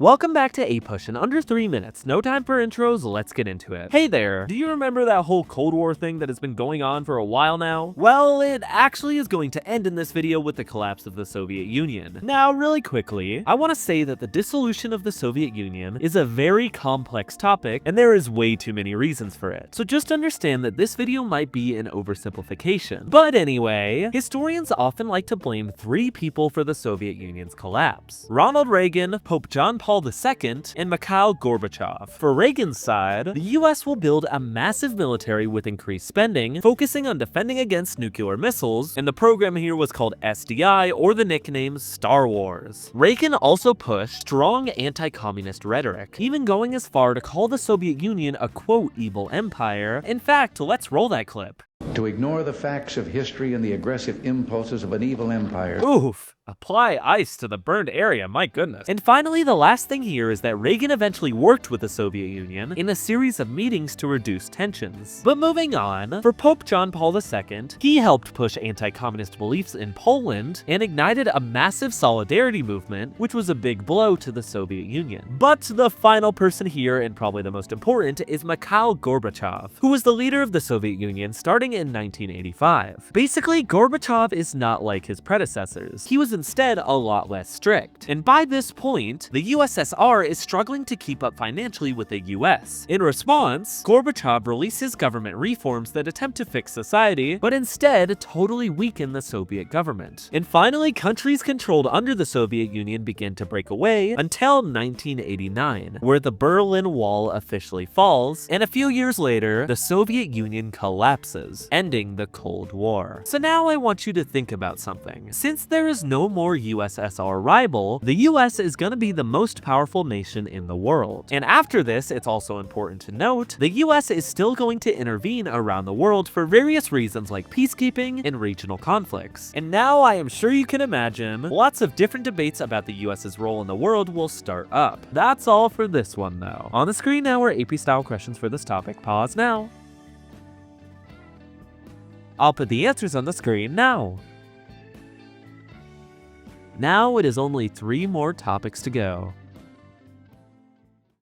Welcome back to APUSH in under 3 minutes. No time for intros, let's get into it. Hey there, do you remember that whole Cold War thing that has been going on for a while now? Well, it actually is going to end in this video with the collapse of the Soviet Union. Now, really quickly, I want to say that the dissolution of the Soviet Union is a very complex topic, and there is way too many reasons for it. So just understand that this video might be an oversimplification. But anyway, historians often like to blame 3 people for the Soviet Union's collapse: Ronald Reagan, Pope John Paul II, and Mikhail Gorbachev. For Reagan's side, the US will build a massive military with increased spending, focusing on defending against nuclear missiles, and the program here was called SDI, or the nickname Star Wars. Reagan also pushed strong anti-communist rhetoric, even going as far to call the Soviet Union a quote evil empire. In fact, let's roll that clip. To ignore the facts of history and the aggressive impulses of an evil empire. Oof. Apply ice to the burned area, my goodness. And finally, the last thing here is that Reagan eventually worked with the Soviet Union in a series of meetings to reduce tensions. But moving on, for Pope John Paul II, he helped push anti-communist beliefs in Poland and ignited a massive solidarity movement, which was a big blow to the Soviet Union. But the final person here, and probably the most important, is Mikhail Gorbachev, who was the leader of the Soviet Union starting in 1985. Basically, Gorbachev is not like his predecessors. He was instead a lot less strict. And by this point, the USSR is struggling to keep up financially with the US. In response, Gorbachev releases government reforms that attempt to fix society, but instead totally weaken the Soviet government. And finally, countries controlled under the Soviet Union begin to break away until 1989, where the Berlin Wall officially falls, and a few years later, the Soviet Union collapses, ending the Cold War. So now I want you to think about something. Since there is no more USSR rival, the US is gonna be the most powerful nation in the world. And after this, it's also important to note, the US is still going to intervene around the world for various reasons like peacekeeping and regional conflicts. And now I am sure you can imagine, lots of different debates about the US's role in the world will start up. That's all for this one though. On the screen now are AP style questions for this topic. Pause now. I'll put the answers on the screen now. Now it is only 3 more topics to go.